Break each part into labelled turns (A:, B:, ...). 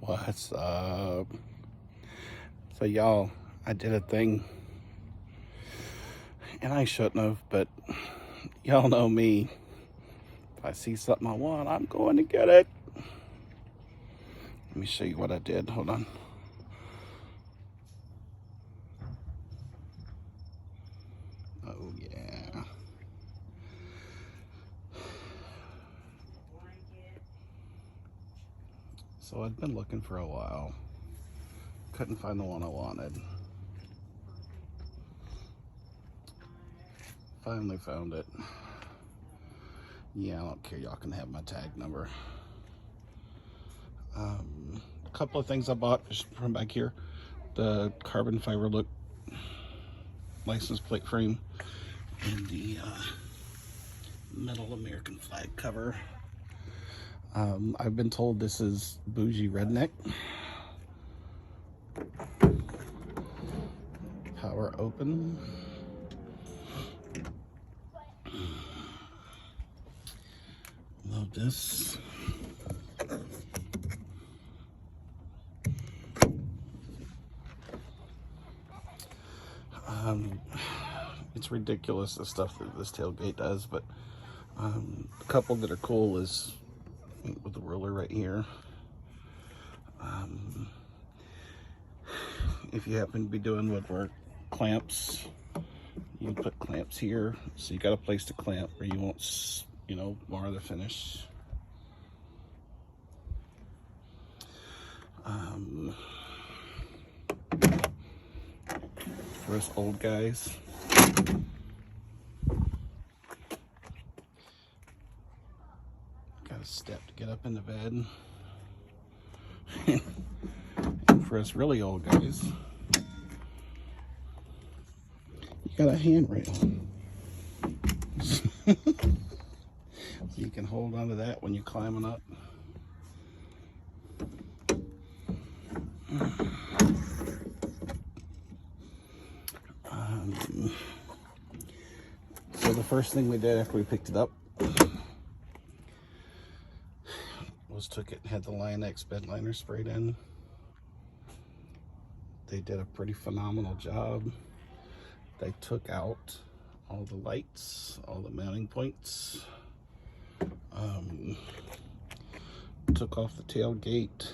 A: What's up? So y'all, I did a thing and I shouldn't have, but y'all know me. If I see something I want, I'm going to get it. Let me show you what I did. Hold on. Oh yeah. So I'd been looking for a while. Couldn't find the one I wanted. Finally found it. Yeah, I don't care. Y'all can have my tag number. A couple of things I bought just from back here. The carbon fiber look license plate frame and the metal American flag cover. I've been told this is bougie redneck. Power open. Love this. It's ridiculous the stuff that this tailgate does, but a couple that are cool is with the roller right here. If you happen to be doing woodwork, clamps, you can put clamps here, so you got a place to clamp where you won't, mar the finish. For us old guys, got a step to get up in the bed. And for us really old guys, you got a handrail. So you can hold onto that when you're climbing up. So the first thing we did after we picked it up was took it and had the Line-X bed liner sprayed in. They did a pretty phenomenal job. They took out all the lights, all the mounting points, took off the tailgate,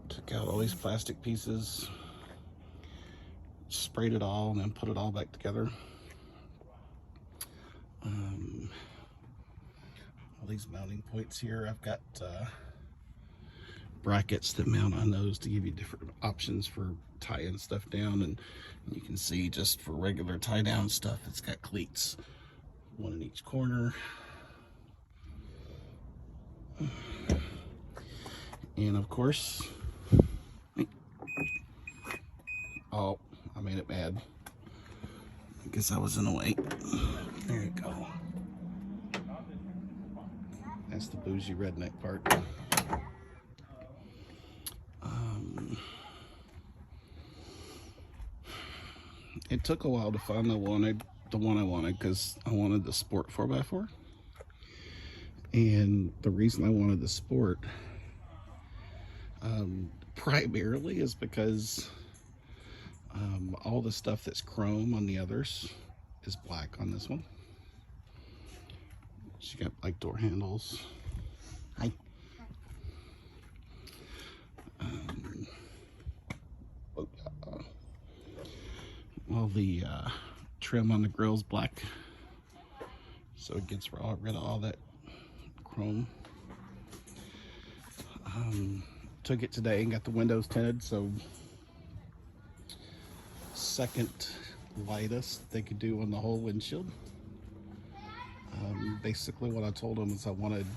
A: took out all these plastic pieces, sprayed it all, and then put it all back together. All these mounting points here, I've got brackets that mount on those to give you different options for tying stuff down, and you can see just for regular tie down stuff, it's got cleats, one in each corner. And of course, oh, I made it mad. I guess I was in the way. There you go. That's the bougie redneck part. It took a while to find the one I wanted because I wanted the Sport 4x4. And the reason I wanted the Sport primarily is because all the stuff that's chrome on the others is black on this one. She got like door handles. Hi. All the trim on the grill's black, so it gets rid of all that chrome. Took it today and got the windows tinted, so second lightest they could do on the whole windshield. Basically what I told them is I wanted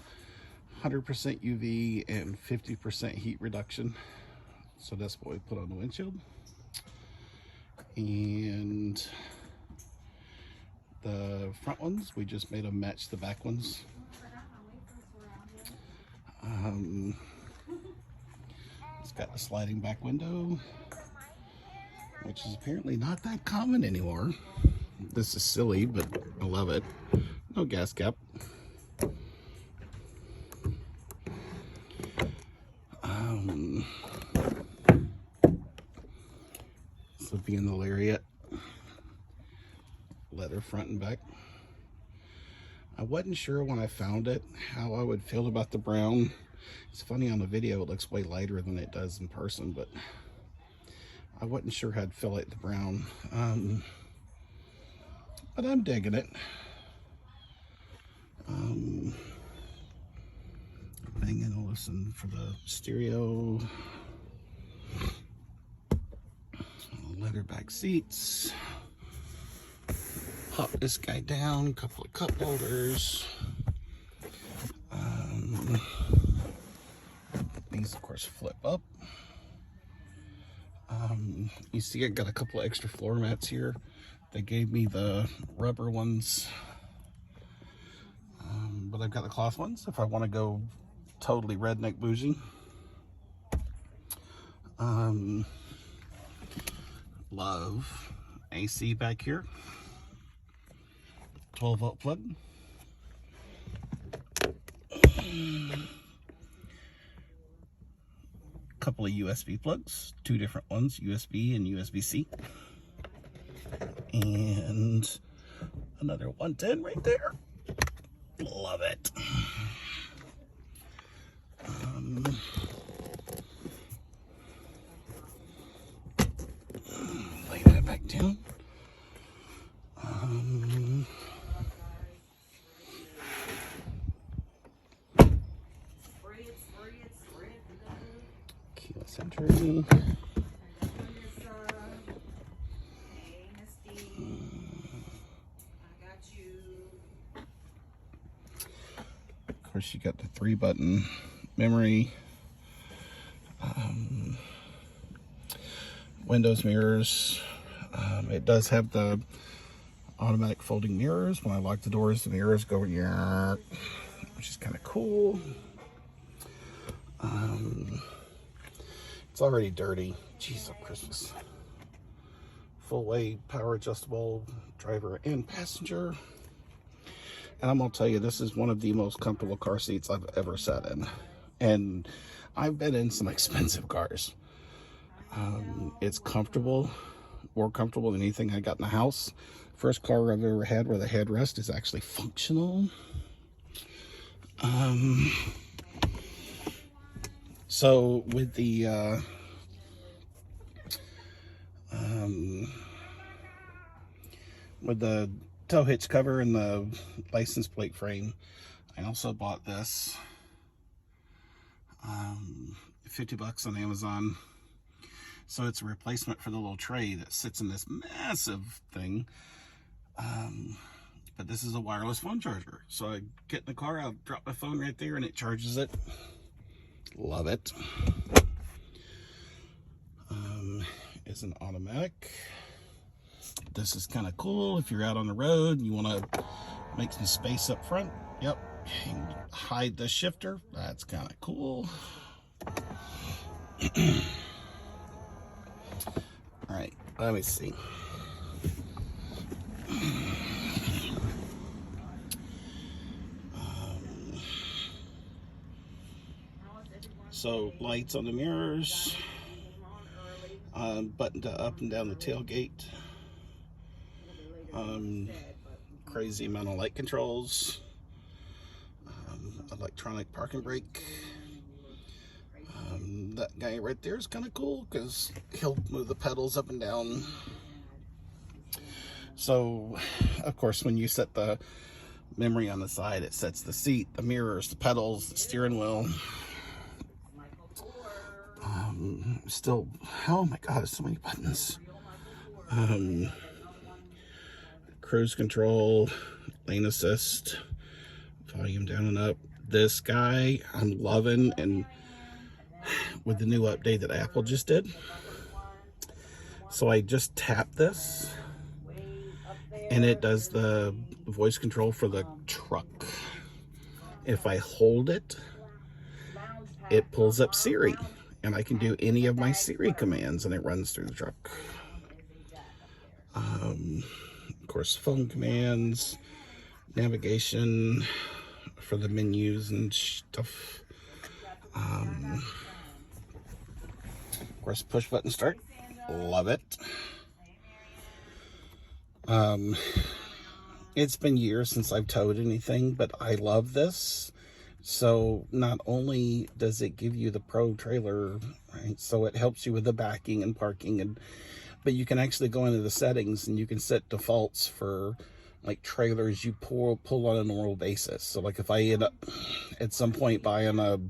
A: 100% UV and 50% heat reduction, so that's what we put on the windshield. And the front ones, we just made them match the back ones. It's got the sliding back window, which is apparently not that common anymore. This is silly, but I love it. No gas cap. This would be in the Lariat. Leather front and back. I wasn't sure when I found it how I would feel about the brown. It's funny, on the video it looks way lighter than it does in person, but I wasn't sure how I'd feel like the brown. But I'm digging it. Bang & Olufsen for the stereo. Leather back seats. Pop this guy down, couple of cup holders. These of course flip up. You see I got a couple of extra floor mats here. They gave me the rubber ones, but I've got the cloth ones if I want to go totally redneck bougie. Love AC back here. 12-volt plug. Couple of USB plugs, 2 different ones, USB and USB-C. And another 110 right there. Love it. Lay that back down. Keyless entry. Of course, you got the 3-button memory, windows mirrors. It does have the automatic folding mirrors. When I lock the doors, the mirrors go yeah, which is kind of cool. It's already dirty. Jeez, oh Christmas. Full way power adjustable driver and passenger. And I'm gonna tell you, this is one of the most comfortable car seats I've ever sat in. And I've been in some expensive cars. It's comfortable, more comfortable than anything I got in the house. First car I've ever had where the headrest is actually functional. So with the tow hitch cover and the license plate frame, I also bought this. $50 on Amazon. So it's a replacement for the little tray that sits in this massive thing. But this is a wireless phone charger. So I get in the car, I'll drop my phone right there and it charges it. Love it. It's an automatic. This is kind of cool if you're out on the road and you want to make some space up front. Yep. And hide the shifter. That's kind of cool. All right, let me see. So lights on the mirrors, button to up and down the tailgate, crazy amount of light controls, electronic parking brake. That guy right there is kind of cool because he'll move the pedals up and down. So, of course, when you set the memory on the side, it sets the seat, the mirrors, the pedals, the steering wheel. Still, oh my god, so many buttons. Cruise control, lane assist, volume down and up. This guy I'm loving, and with the new update that Apple just did. So I just tap this and it does the voice control for the truck. If I hold it, it pulls up Siri and I can do any of my Siri commands and it runs through the truck. Of course, phone commands, navigation for the menus and stuff. course, push button start. Love it. It's been years since I've towed anything, but I love this. So not only does it give you the pro trailer, right? So it helps you with the backing and parking, but you can actually go into the settings and you can set defaults for like trailers you pull on a normal basis. So like if I end up at some point buying a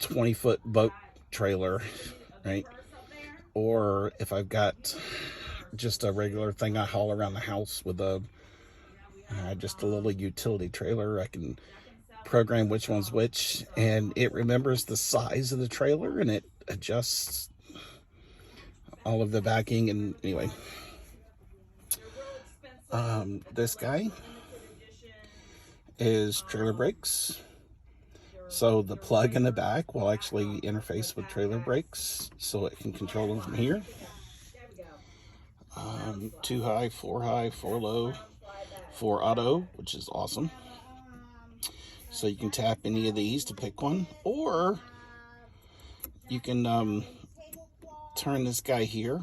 A: 20-foot boat trailer, right? Or if I've got just a regular thing I haul around the house with just a little utility trailer, I can program which one's which, and it remembers the size of the trailer and it adjusts all of the backing. And anyway, this guy is trailer brakes. So the plug in the back will actually interface with trailer brakes, so it can control them from here. 2 high, 4 high, 4 low, 4 auto, which is awesome. So you can tap any of these to pick one, or you can turn this guy here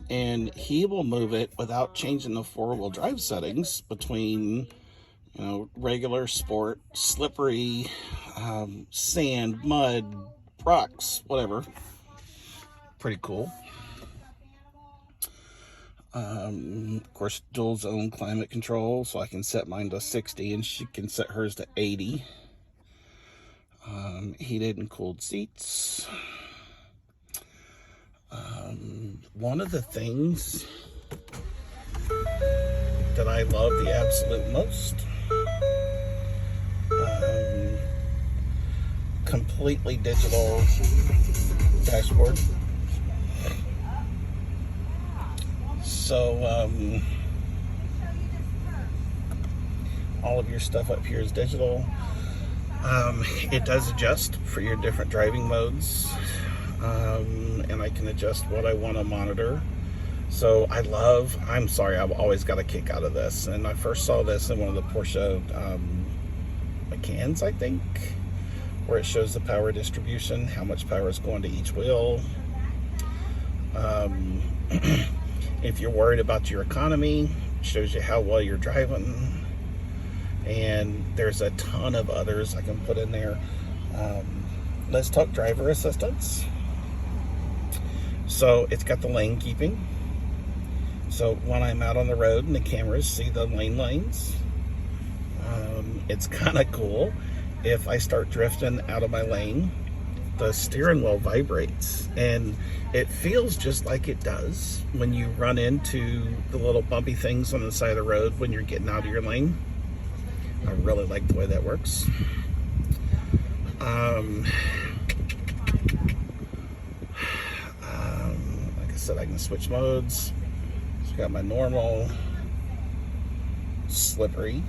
A: and he will move it without changing the 4-wheel drive settings between, you know, regular, sport, slippery, sand, mud, rocks, whatever. Pretty cool. Of course, dual zone climate control, so I can set mine to 60 and she can set hers to 80. Heated and cooled seats. One of the things that I love the absolute most, completely digital dashboard. So all of your stuff up here is digital. It does adjust for your different driving modes, and I can adjust what I want to monitor. So I'm sorry, I've always got a kick out of this, and I first saw this in one of the Porsche Macans, I think, where it shows the power distribution, how much power is going to each wheel. If you're worried about your economy, it shows you how well you're driving. And there's a ton of others I can put in there. Let's talk driver assistance. So it's got the lane keeping. So when I'm out on the road and the cameras see the lane lanes, it's kind of cool. If I start drifting out of my lane, the steering wheel vibrates, and it feels just like it does when you run into the little bumpy things on the side of the road when you're getting out of your lane. I really like the way that works. Like I said, I can switch modes. So I got my normal, slippery,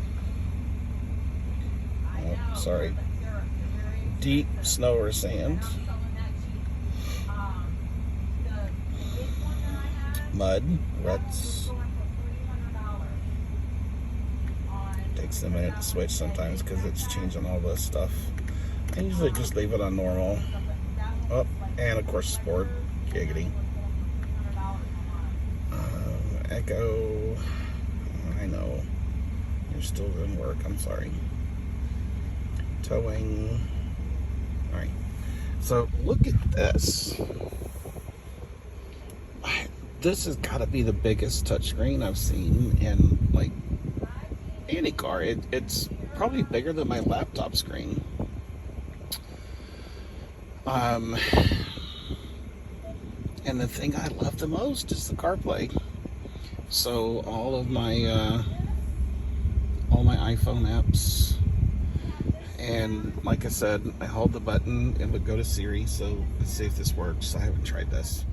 A: deep snow or sand, mud, ruts. Takes a minute to switch sometimes because it's changing all this stuff. I usually just leave it on normal. Oh, and of course sport, giggity. Echo, I know, you're still doing work, I'm sorry. Towing. Alright, so look at this. This has got to be the biggest touchscreen I've seen in like any car. It's probably bigger than my laptop screen. And the thing I love the most is the CarPlay. So all of my iPhone apps, and like I said, I hold the button, it would go to Siri. So let's see if this works. I haven't tried this.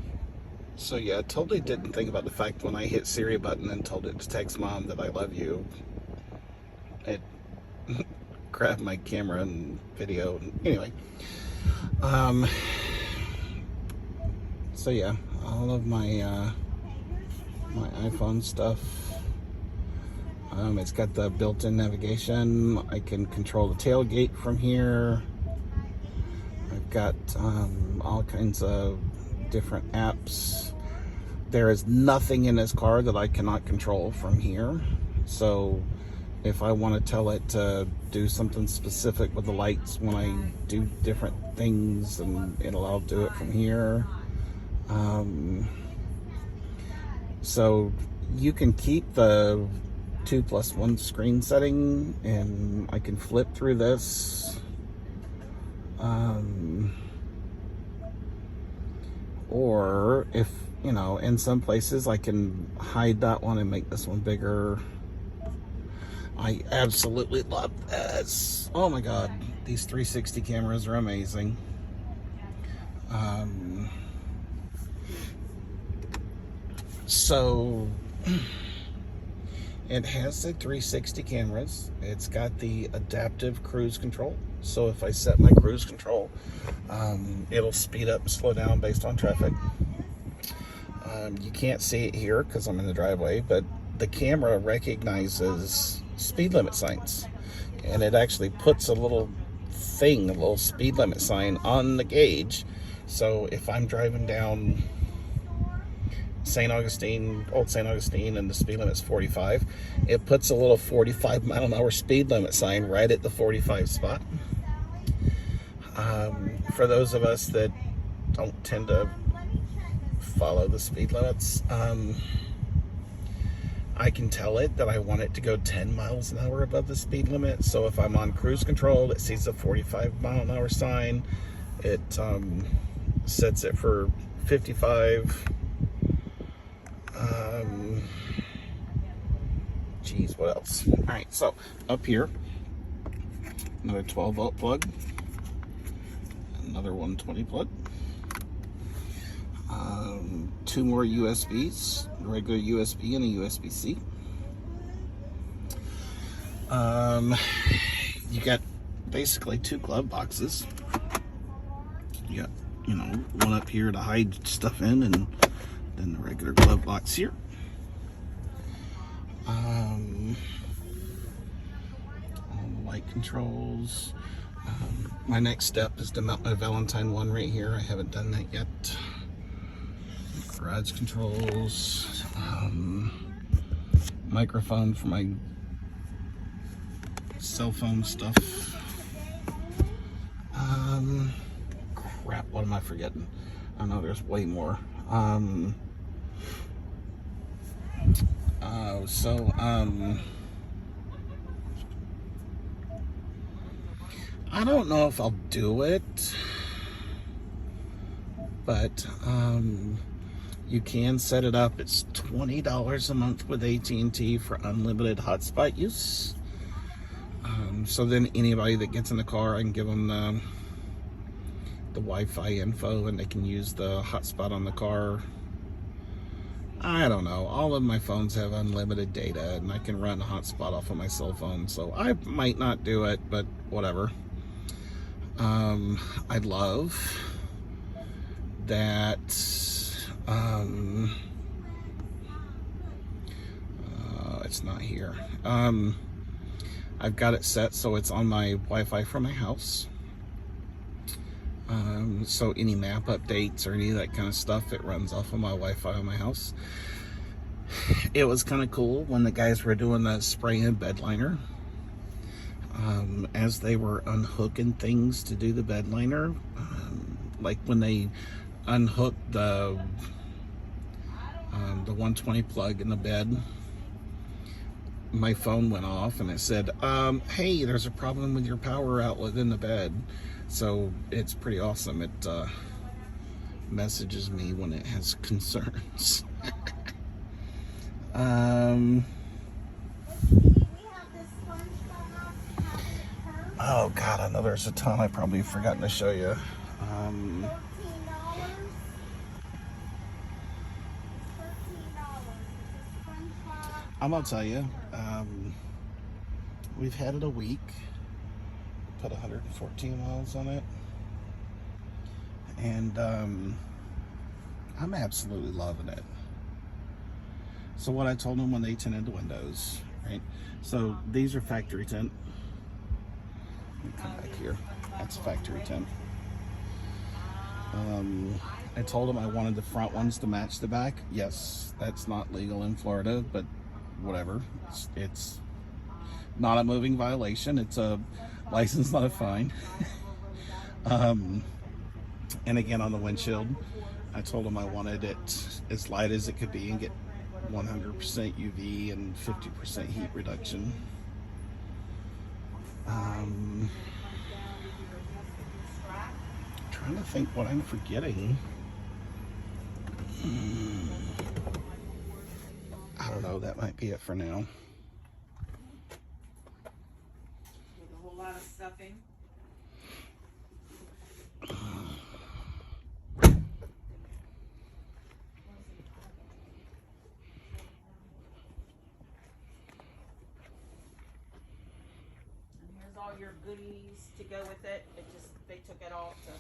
A: So yeah, I totally didn't think about the fact when I hit Siri button and told it to text Mom that I love you, it grabbed my camera and video. Anyway, so yeah, all of my my iPhone stuff. It's got the built-in navigation. I can control the tailgate from here. I've got all kinds of different apps. There is nothing in this car that I cannot control from here. So if I want to tell it to do something specific with the lights when I do different things, and I'll do it from here. So you can keep the 2+1 screen setting, and I can flip through this. Or if, in some places I can hide that one and make this one bigger. I absolutely love this. Oh my God, these 360 cameras are amazing. So it has the 360 cameras. It's got the adaptive cruise control. So if I set my cruise control, it'll speed up and slow down based on traffic. You can't see it here because I'm in the driveway, but the camera recognizes speed limit signs, and it actually puts a little speed limit sign on the gauge. So if I'm driving down Old St. Augustine, and the speed limit's 45, it puts a little 45-mile-an-hour speed limit sign right at the 45 spot. For those of us that don't tend to follow the speed limits, I can tell it that I want it to go 10 miles an hour above the speed limit. So if I'm on cruise control, it sees a 45-mile-an-hour sign. It sets it for 55. Geez, what else? All right, so up here, another 12-volt plug, another 120 plug, 2 more USBs, a regular USB and a USB-C. You got basically 2 glove boxes. You got, one up here to hide stuff in, and then the regular glove box here. All the light controls. My next step is to mount my Valentine one right here. I haven't done that yet. Garage controls. Microphone for my cell phone stuff. Crap, what am I forgetting? I know there's way more. I don't know if I'll do it, but you can set it up. It's $20 a month with AT&T for unlimited hotspot use. So then anybody that gets in the car, I can give them the Wi-Fi info, and they can use the hotspot on the car. I don't know. All of my phones have unlimited data, and I can run a hotspot off of my cell phone. So I might not do it, but whatever. I love that. It's not here. I've got it set so it's on my Wi-Fi from my house. So any map updates or any of that kind of stuff, it runs off of my Wi-Fi on my house. It was kind of cool when the guys were doing the spray-in bed liner. As they were unhooking things to do the bed liner, like when they unhooked the 120 plug in the bed, my phone went off and it said, hey, there's a problem with your power outlet in the bed. So it's pretty awesome. It messages me when it has concerns. Oh God, I know there's a ton I probably forgotten to show you. I'm gonna tell you, we've had it a week, put 114 miles on it, and I'm absolutely loving it. So what I told them when they tinted the windows, right? So these are factory tint. Let me come back here. That's factory tint. I told him I wanted the front ones to match the back. Yes, that's not legal in Florida, but whatever. It's not a moving violation. It's a license, not a fine. And again, on the windshield, I told him I wanted it as light as it could be and get 100% UV and 50% heat reduction. Trying to think what I'm forgetting. I don't know, that might be it for now.
B: With a whole lot of stuffing. And here's all your goodies to go with it. They took it all to.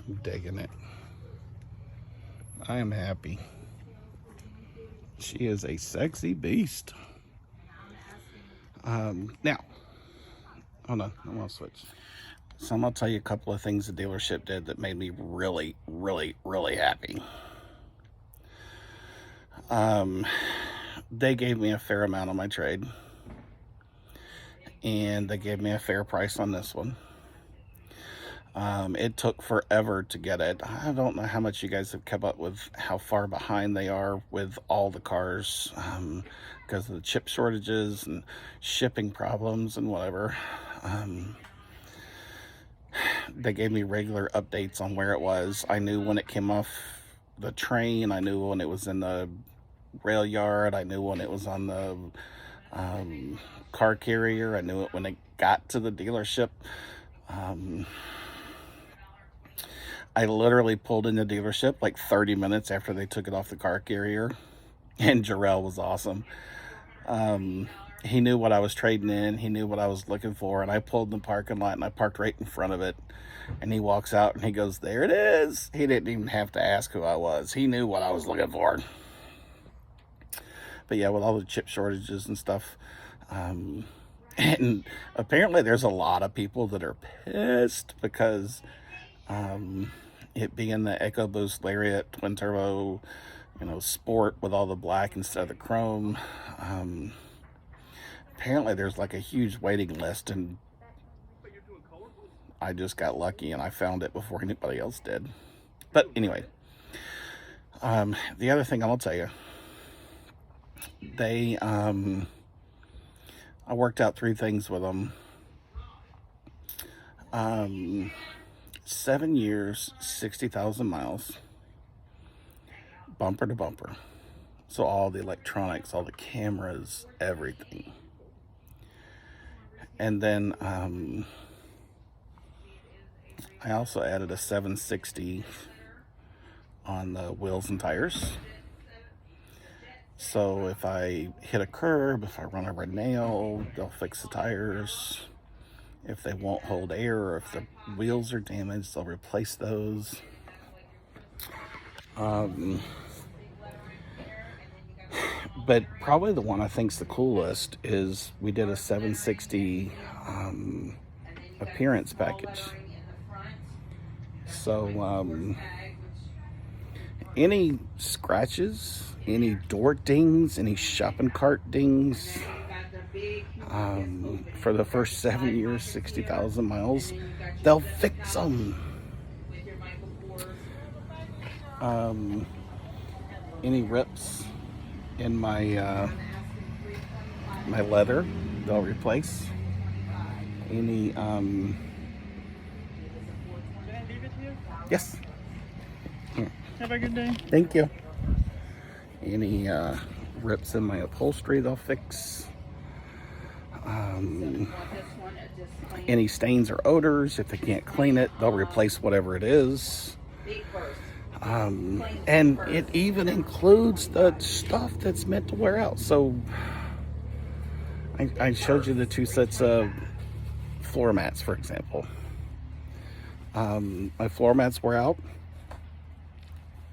A: I'm digging it. I am happy. She is a sexy beast. Now, hold on, I'm gonna switch. So I'm gonna tell you a couple of things the dealership did that made me really, really, really happy. They gave me a fair amount on my trade, and they gave me a fair price on this one. It took forever to get it. I don't know how much you guys have kept up with how far behind they are with all the cars, because of the chip shortages and shipping problems and whatever. They gave me regular updates on where it was. I knew when it came off the train. I knew when it was in the rail yard. I knew when it was on the car carrier. I knew it when it got to the dealership. I literally pulled in the dealership like 30 minutes after they took it off the car carrier, and Jarrell was awesome. He knew what I was trading in. He knew what I was looking for, and I pulled in the parking lot, and I parked right in front of it, and he walks out, and he goes, "There it is." He didn't even have to ask who I was. He knew what I was looking for. But yeah, with all the chip shortages and stuff, and apparently there's a lot of people that are pissed because it being the EcoBoost Lariat twin turbo, sport with all the black instead of the chrome. Apparently there's like a huge waiting list, and I just got lucky and I found it before anybody else did. But anyway, the other thing I will tell you, I worked out 3 things with them. 7 years, 60,000 miles, bumper to bumper. So all the electronics, all the cameras, everything. And then I also added a 760 on the wheels and tires. So if I hit a curb, if I run over a nail, they'll fix the tires. If they won't hold air, or if the wheels are damaged, they'll replace those. But probably the one I think's the coolest is we did a 760 appearance package. So any scratches, any door dings, any shopping cart dings, for the first 7 years, 60,000 miles, they'll fix them. Any rips in my my leather, they'll replace. Any yes.
C: Have a good day.
A: Thank you. Any rips in my upholstery, they'll fix. Any stains or odors, if they can't clean it, they'll replace whatever it is. And it even includes the stuff that's meant to wear out. So I showed you the 2 sets of floor mats, for example. My floor mats wear out.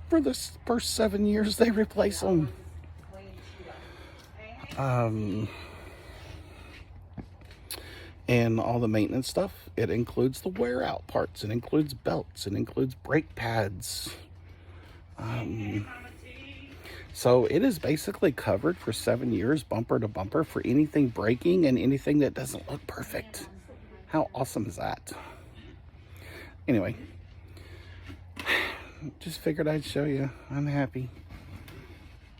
A: For the first 7 years, they replace them. And all the maintenance stuff, it includes the wear out parts, it includes belts, it includes brake pads. So it is basically covered for 7 years, bumper to bumper, for anything breaking and anything that doesn't look perfect. How awesome is that? Anyway, just figured I'd show you. I'm happy.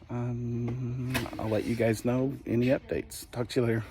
A: I'll let you guys know any updates. Talk to you later.